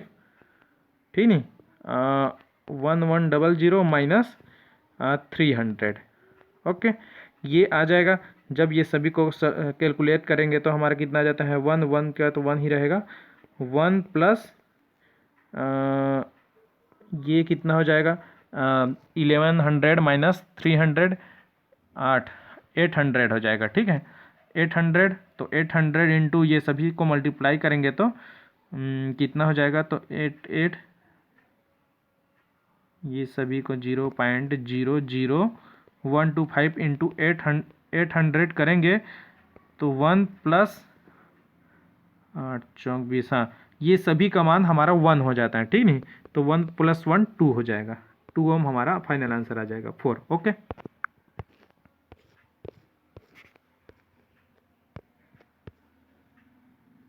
ठीक नहीं, 1100 माइनस 300, ओके। ये आ जाएगा, जब ये सभी को कैलकुलेट करेंगे तो हमारा कितना आ जाता है 1 क्या, तो 1 ही रहेगा, 1 प्लस ये कितना हो जाएगा 1100 माइनस 300 800 हो जाएगा, ठीक है। 800, तो 800 इंटू ये सभी को मल्टीप्लाई करेंगे तो कितना हो जाएगा, तो 8 ये सभी को 0.001 125 इंटू 800 करेंगे तो 1 प्लस 8 चौक 20, हाँ ये सभी का मान हमारा 1 हो जाता है, ठीक नहीं, तो 1 प्लस 1 2 हो जाएगा, 2 ओम हमारा फाइनल आंसर आ जाएगा 4। ओके,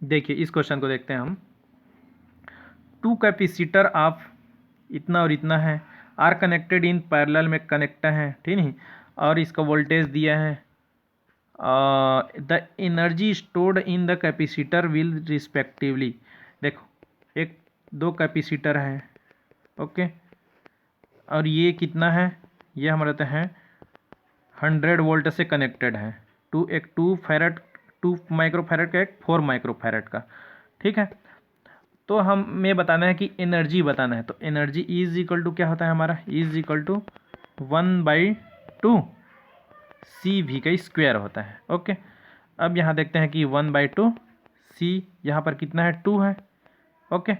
देखिए इस क्वेश्चन को देखते हैं हम। टू कैपेसिटर ऑफ इतना और इतना है, आर कनेक्टेड इन पैरेलल में कनेक्ट है, ठीक नहीं, और इसका वोल्टेज दिया है, the energy stored in the capacitor will respectively. देखो एक दो कैपेसिटर है, ओके, और ये कितना है, ये हमारा है 100 वोल्ट से कनेक्टेड है, एक 2 माइक्रोफैरड का, एक 4 माइक्रोफैरड का, ठीक है। तो हमें बताना है कि एनर्जी बताना है, तो एनर्जी इज इक्वल टू क्या होता है हमारा, इज इक्वल टू 1/2 CV का स्क्वायर होता है। ओके, अब यहाँ देखते हैं कि 1/2 C यहाँ पर कितना है, 2 है। ओके,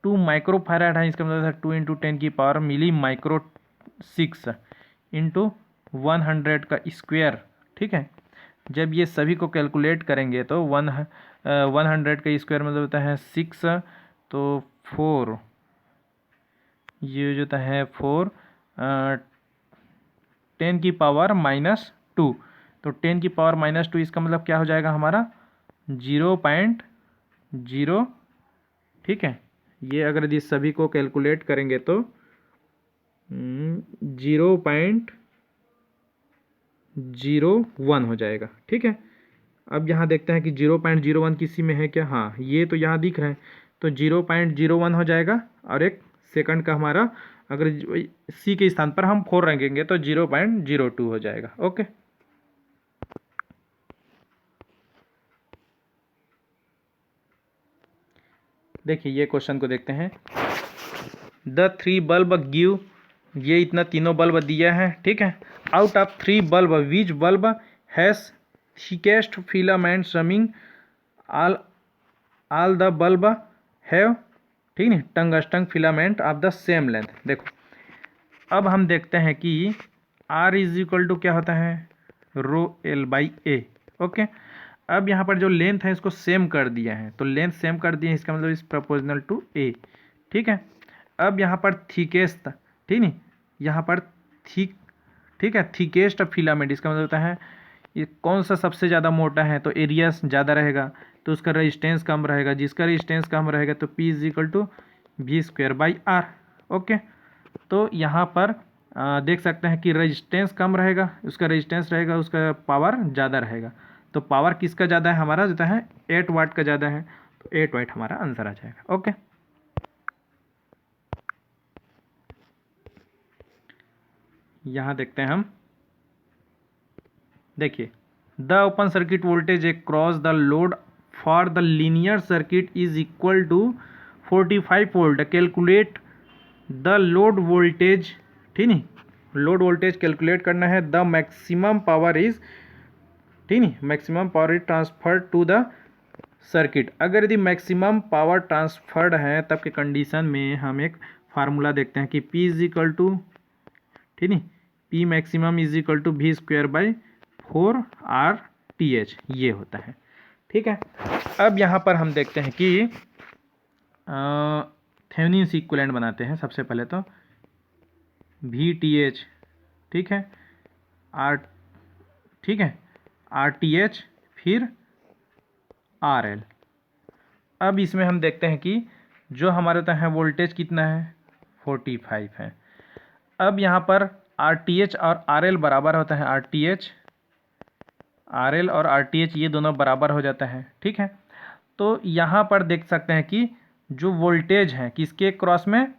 2 माइक्रोफैरड है, इसका मतलब है 2 × 10 की पावर मिली माइक्रो 6 इंटू 100 का स्क्वायर, ठीक है। जब ये सभी को कैलकुलेट करेंगे तो 100 का स्क्वायर मतलब होता है 6, तो 4, ये जो होता है 4 10 की पावर -2, तो 10 की पावर -2 इसका मतलब क्या हो जाएगा हमारा 0.0, ठीक है। ये अगर इस सभी को कैलकुलेट करेंगे तो 0.01 हो जाएगा, ठीक है। अब यहाँ देखते हैं कि 0.01 किसी में है क्या, हाँ ये तो यहाँ दिख रहा है, तो 0.01 हो जाएगा, और एक सेकंड का हमारा अगर C के स्थान पर हम 4 रखेंगे तो 0.02 हो जाएगा। ओके, देखिए ये क्वेश्चन को देखते हैं। द 3 बल्ब गिव, ये इतना तीनों बल्ब दिया है, ठीक है। Out of 3 bulb which bulb has thickest filaments running, all the bulb have, ठीक है, tungsten filament of the same length. देखो अब हम देखते हैं कि R इज इक्वल टू क्या होता है, ρL/A। ओके, अब यहाँ पर जो लेंथ है इसको सेम कर दिया है, तो लेंथ सेम कर दिया है, इसका मतलब इज प्रोपोर्शनल टू A, ठीक है। अब यहाँ पर थिकेस्ट, ठीक नहीं, यहाँ पर ठीक है, थिकेस्ट फिलामेंट, इसका मतलब होता है ये कौन सा सबसे ज़्यादा मोटा है, तो एरिया ज़्यादा रहेगा तो उसका रेजिस्टेंस कम रहेगा, जिसका रेजिस्टेंस कम रहेगा तो P is equal to V²/R। Okay, तो यहाँ पर देख सकते हैं कि रेजिस्टेंस कम रहेगा, उसका रेजिस्टेंस रहेगा, उसका पावर ज़्यादा रहेगा, तो पावर किसका ज़्यादा है हमारा, जो है 8 वाट का ज़्यादा है, तो 8 वाट हमारा आंसर आ जाएगा। ओके, यहाँ देखते हैं हम, देखिए the open circuit voltage across the load for the linear circuit is equal to 45 volt, calculate the load voltage, ठीक नहीं, लोड वोल्टेज कैलकुलेट करना है, द मैक्सिमम पावर इज, ठीक नहीं, maximum power is transferred to the circuit. अगर यदि maximum power transferred है तब के कंडीशन में हम एक फार्मूला देखते हैं कि P इज इक्वल टू, ठीक नहीं, P maximum is equal to V²/4RTH, ये होता है, ठीक है। अब यहाँ पर हम देखते हैं कि थेवेनिन इक्विवेलेंट बनाते हैं। सबसे पहले तो VTH, ठीक है, ठीक है, RTH, फिर RL। अब इसमें हम देखते हैं कि जो हमारे होता है वोल्टेज कितना है, 45 है। अब यहाँ पर RTH और RL बराबर होता है, RL और RTH ये दोनों बराबर हो जाता है, ठीक है। तो यहाँ पर देख सकते हैं कि जो वोल्टेज है किसके क्रॉस में,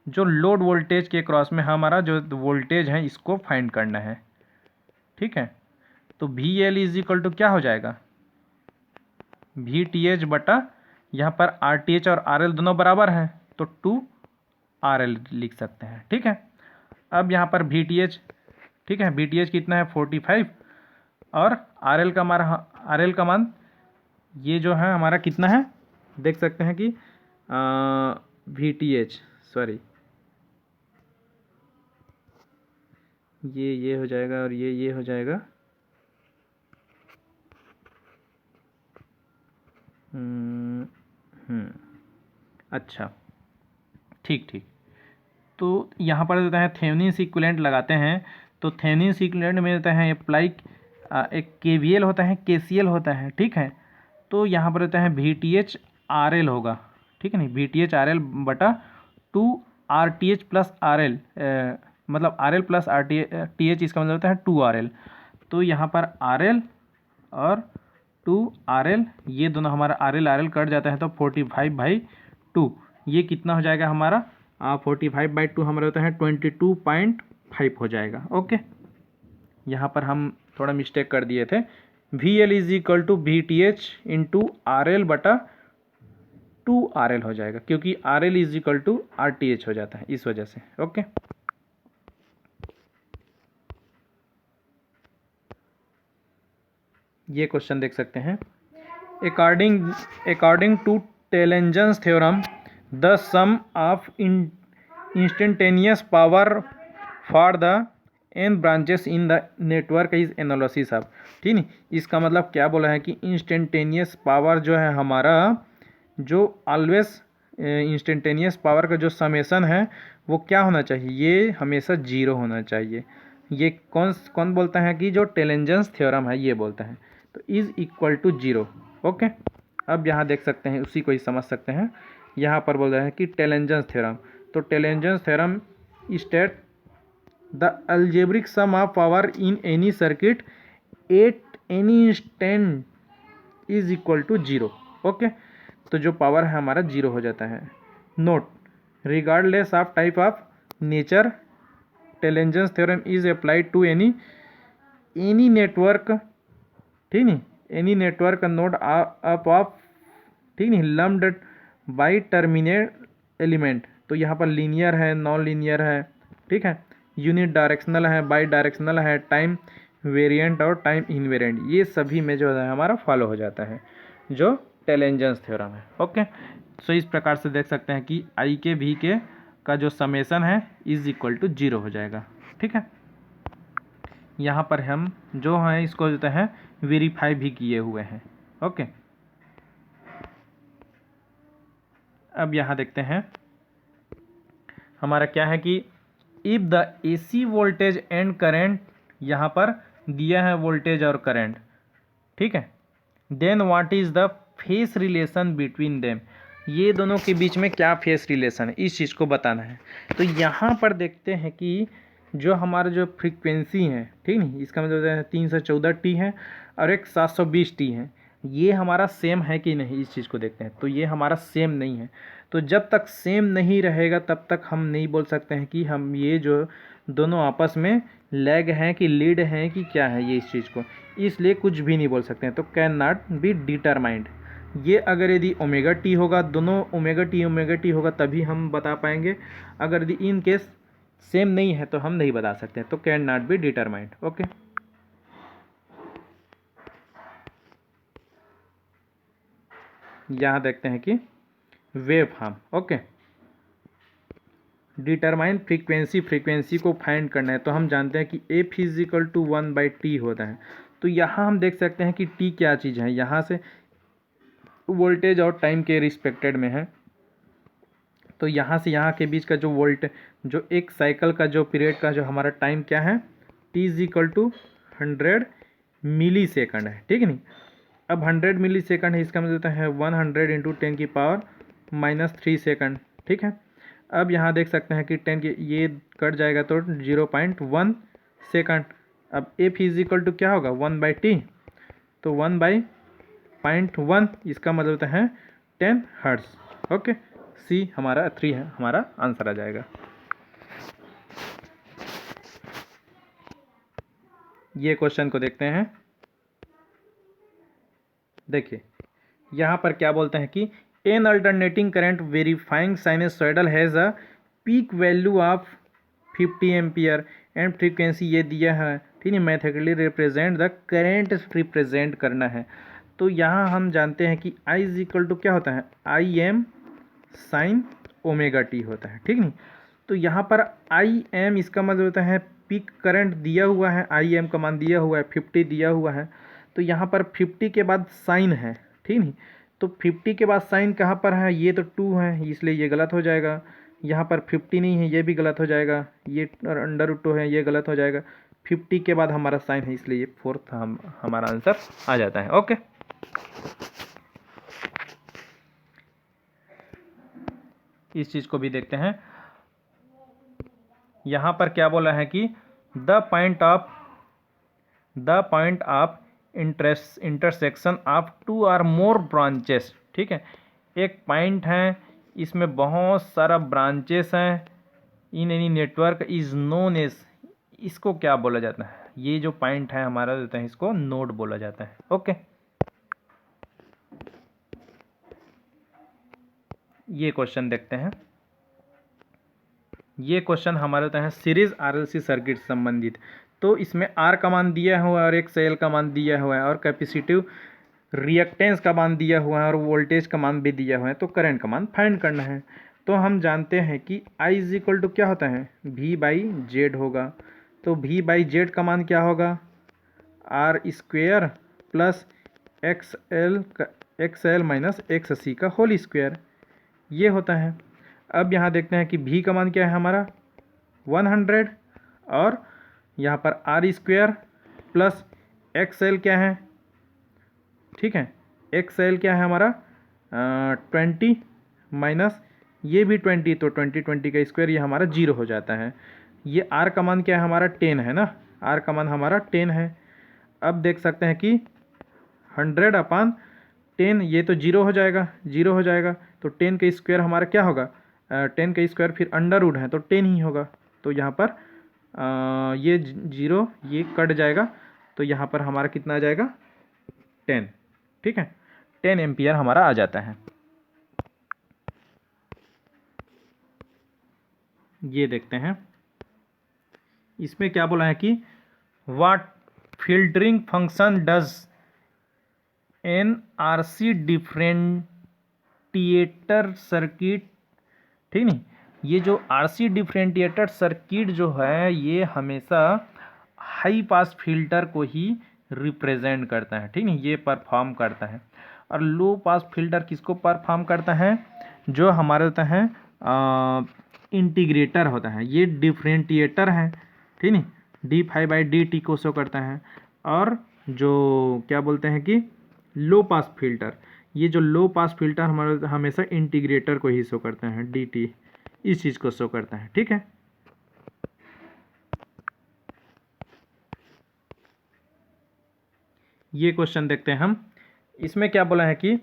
जो लोड वोल्टेज के क्रॉस में हमारा जो वोल्टेज है इसको फाइंड करना है, ठीक है। तो VL इज इक्वल टू क्या हो जाएगा, VTH बटा, यहाँ पर RTH और RL दोनों बराबर हैं तो 2RL लिख सकते हैं, ठीक है। अब यहाँ पर VTH, ठीक है, VTH कितना है 45, और RL का मान ये जो है हमारा कितना है, देख सकते हैं कि VTH, सॉरी ये हो जाएगा और ये हो जाएगा। अच्छा, ठीक ठीक। तो यहाँ पर देता है थेवेनिन्स इक्विवेलेंट लगाते हैं, तो थेवेनिन्स इक्विवेलेंट में देता है अप्लाई एक केवीएल होता है, केसीएल होता है, ठीक है। तो यहाँ पर देता है VTH RL होगा, ठीक है नहीं, VTH RL बटा 2 RTH प्लस RL, मतलब RL प्लस TH, इसका मतलब होता है 2 RL। तो यहाँ पर RL और 2 RL, ये दोनों हमारा RL कट जाता है तो 45/2, ये कितना हो जाएगा हमारा 45/2 हमारा होता है 22.5 हो जाएगा। ओके, यहाँ पर हम थोड़ा मिस्टेक कर दिए थे। VL is equal to VTH into RL बटा 2 RL हो जाएगा, क्योंकि RL is equal to RTH हो जाता है इस वजह से। ओके, ये क्वेश्चन देख सकते हैं। According to Tellegen's theorem the sum of instantaneous power for the n branches in the network is analysis of, ठीक नहीं। इसका मतलब क्या बोला है कि इंस्टेंटेनियस पावर जो है हमारा, जो ऑलवेज इंस्टेंटेनियस पावर का जो समेसन है वो क्या होना चाहिए, ये हमेशा 0 होना चाहिए। ये कौन बोलता है कि जो टेलेंजन्स थ्योरम है ये बोलता है, तो इज इक्वल टू 0। ओके, अब यहाँ देख सकते हैं, उसी को ही समझ सकते हैं। यहाँ पर बोल रहे हैं कि टेलेंजन्स थ्योरम, तो Tellegen's theorem state the algebraic sum of power in any circuit at any instant is equal to 0। Okay, तो जो पावर है हमारा 0 हो जाता है। Note, regardless of type of nature Tellegen's theorem is applied to any network, ठीक नहीं, any network node up of, ठीक नहीं, लम्ड बाई टर्मिनेट एलिमेंट। तो यहाँ पर लीनियर है, नॉन लीनियर है, ठीक है, यूनिट डायरेक्शनल है, बाई डायरेक्शनल है, टाइम वेरिएंट और टाइम इनवेरिएंट, ये सभी में जो है हमारा फॉलो हो जाता है जो टेलेंजन्स थ्योरम है। ओके, सो इस प्रकार से देख सकते हैं कि आई के भी के का जो समेसन है इज इक्वल टू 0 हो जाएगा, ठीक है। यहाँ पर हम जो हैं इसको जो है वेरीफाई भी किए हुए हैं। ओके, अब यहाँ देखते हैं हमारा क्या है कि if the AC voltage and current, यहाँ पर दिया है वोल्टेज और करंट, ठीक है, then what is the phase relation between them, ये दोनों के बीच में क्या फेस रिलेशन है इस चीज़ को बताना है। तो यहाँ पर देखते हैं कि जो हमारा जो फ्रीक्वेंसी है, ठीक नहीं, इसका मतलब 314T है और एक 720T है, ये हमारा सेम है कि नहीं इस चीज़ को देखते हैं। तो ये हमारा सेम नहीं है, तो जब तक सेम नहीं रहेगा तब तक हम नहीं बोल सकते हैं कि हम ये जो दोनों आपस में लैग हैं कि लीड हैं कि क्या है ये इस चीज़ को, इसलिए कुछ भी नहीं बोल सकते हैं। तो कैन नॉट बी डिटरमाइंड, ये अगर यदि ओमेगा टी होगा, दोनों ओमेगा टी होगा तभी हम बता पाएंगे, अगर यदि इन केस सेम नहीं है तो हम नहीं बता सकते, तो can not be determined. Okay, यहाँ देखते हैं कि wave form. Okay, determine frequency को फाइंड करना है, तो हम जानते हैं कि F is equal to 1/t होता है। तो यहाँ हम देख सकते हैं कि टी क्या चीज़ है, यहाँ से वोल्टेज और टाइम के रिस्पेक्टेड में है। तो यहाँ से यहाँ के बीच का जो जो एक साइकिल का जो पीरियड का जो हमारा टाइम क्या है, t is equal to 100 millisecond है, ठीक है नहीं। अब 100 मिली सेकंड है, इसका मतलब होता है 100 इंटू 10⁻³ सेकंड, ठीक है। अब यहाँ देख सकते हैं कि 10 के ये कट जाएगा तो 0.1 सेकंड। अब एफ इज इक्वल टू क्या होगा 1/t, तो 1/0.1, इसका मतलब होता है 10 हर्ट्ज। ओके, सी हमारा 3 है, हमारा आंसर आ जाएगा। ये क्वेश्चन को देखते हैं। देखिए यहाँ पर क्या बोलते हैं कि N alternating current verifying sinusoidal has a peak value of 50 ampere and frequency ये दिया है, ठीक है। Mathematically represent the current represent करना है। तो यहाँ हम जानते हैं कि I इज इक्वल टू क्या होता है, IM साइन ओमेगा टी होता है, ठीक नहीं। तो यहाँ पर IM इसका मतलब होता है पीक करंट दिया हुआ है, IM का मान दिया हुआ है 50 दिया हुआ है, तो यहाँ पर 50 के बाद साइन है, ठीक नहीं, तो 50 के बाद साइन कहाँ पर है, ये तो 2 है इसलिए ये गलत हो जाएगा। यहाँ पर 50 नहीं है, ये भी गलत हो जाएगा। ये √2 है, ये गलत हो जाएगा। 50 के बाद हमारा साइन है इसलिए ये 4th हमारा आंसर आ जाता है। ओके, इस चीज़ को भी देखते हैं। यहाँ पर क्या बोला है कि the point of intersection of 2 और मोर ब्रांचेस, ठीक है, एक पॉइंट है, इसमें बहुत सारा ब्रांचेस हैं, in any network is known as, इसको क्या बोला जाता है, ये जो पॉइंट है हमारा देता है इसको नोड बोला जाता है। ओके, ये क्वेश्चन देखते हैं। ये क्वेश्चन हमारे होता है सीरीज RLC सर्किट संबंधित। तो इसमें R का मान दिया हुआ है और एक सेल का मान दिया हुआ है और कैपेसिटिव रिएक्टेंस का मान दिया हुआ है और वोल्टेज का मान भी दिया हुआ है। तो करंट का मान फाइंड करना है। तो हम जानते हैं कि I इक्वल टू क्या होता है, V/Z होगा। तो V/Z का मान क्या होगा, R² plus XL minus XC का होल स्क्वायर, ये होता है। अब यहाँ देखते हैं कि V का मान क्या है हमारा 100 और यहाँ पर R² प्लस XL क्या है, ठीक है, XL क्या है हमारा 20 माइनस ये भी 20, तो 20 का स्क्वायर, ये हमारा 0 हो जाता है। ये R का मान क्या है हमारा 10 है ना, R का मान हमारा 10 है। अब देख सकते हैं कि 100/10 ये तो 0 हो जाएगा, 0 हो जाएगा, तो 10 का स्क्वायर हमारा क्या होगा, 10 का स्क्वायर फिर अंडर रूट है तो 10 ही होगा। तो यहाँ पर ये 0 ये कट जाएगा, तो यहाँ पर हमारा कितना आ जाएगा 10, ठीक है, 10 एम्पियर हमारा आ जाता है। ये देखते हैं, इसमें क्या बोला है कि what filtering function does NRC differentiator circuit, ठीक नहीं, ये जो RC डिफरेंटिएटर सर्किट जो है ये हमेशा हाई पास फिल्टर को ही रिप्रेजेंट करता है, ठीक नहीं, ये परफॉर्म करता है। और लो पास फिल्टर किसको परफॉर्म करता है, जो हमारा होता है इंटीग्रेटर होता है, ये डिफरेंटिएटर है, ठीक नहीं, d∅dt को शो करता है। और जो क्या बोलते हैं कि लो पास फिल्टर, ये जो लो पास फिल्टर हमारा हमेशा इंटीग्रेटर को ही शो करता है, dt इस चीज़ को शो करता है, ठीक है। ये क्वेश्चन देखते हैं हम। इसमें क्या बोला है कि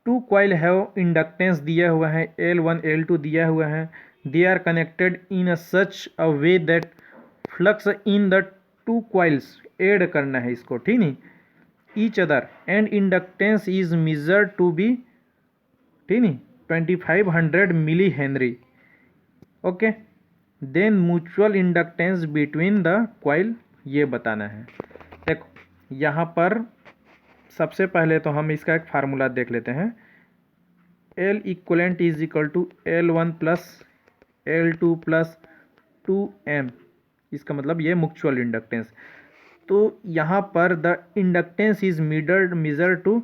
2 कॉइल हैव इंडक्टेंस दिया हुआ है, L1 L2 दिया हुआ है, they are connected in such a way that flux in the 2 coils, add करना है इसको, ठीक नहीं, each other and inductance is measured to be, ठीक नहीं, 2500 millihenry. Okay, then mutual inductance between the coil, ये बताना है। देखो यहाँ पर सबसे पहले तो हम इसका एक फार्मूला देख लेते हैं। L equivalent is equal to L1 plus L2 plus 2M, इसका मतलब ये म्यूचुअल इंडक्टेंस। तो यहाँ पर the inductance is measure to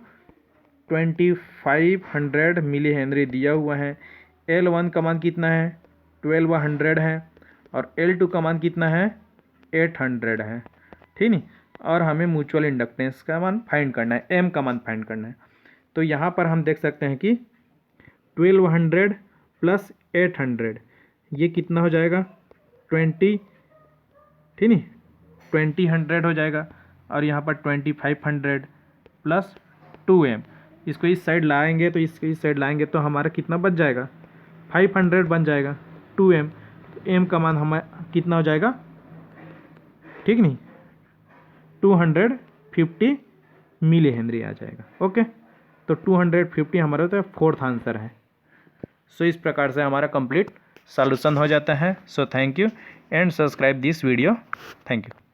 2500 millihenry दिया हुआ है। L1 का मान कितना है 1200 है और L2 का मान कितना है 800 है, ठीक नहीं, और हमें म्यूचुअल इंडक्टेंस का मान फाइंड करना है, M का मान फाइंड करना है। तो यहाँ पर हम देख सकते हैं कि 1200 प्लस 800 ये कितना हो जाएगा 20, ठीक नहीं, 2000 हो जाएगा। और यहाँ पर 2500 प्लस 2M, इसको इस साइड लाएंगे तो इसको इस साइड लाएंगे तो हमारा कितना बच जाएगा 500 बन जाएगा 2M। तो M का मान हमारा कितना हो जाएगा, ठीक नहीं, 250 मिली हेनरी आ जाएगा। ओके, तो 250 हमारा तो 4th आंसर है। सो इस प्रकार से हमारा कंप्लीट सॉल्यूशन हो जाता है। So thank you and subscribe this video. Thank you.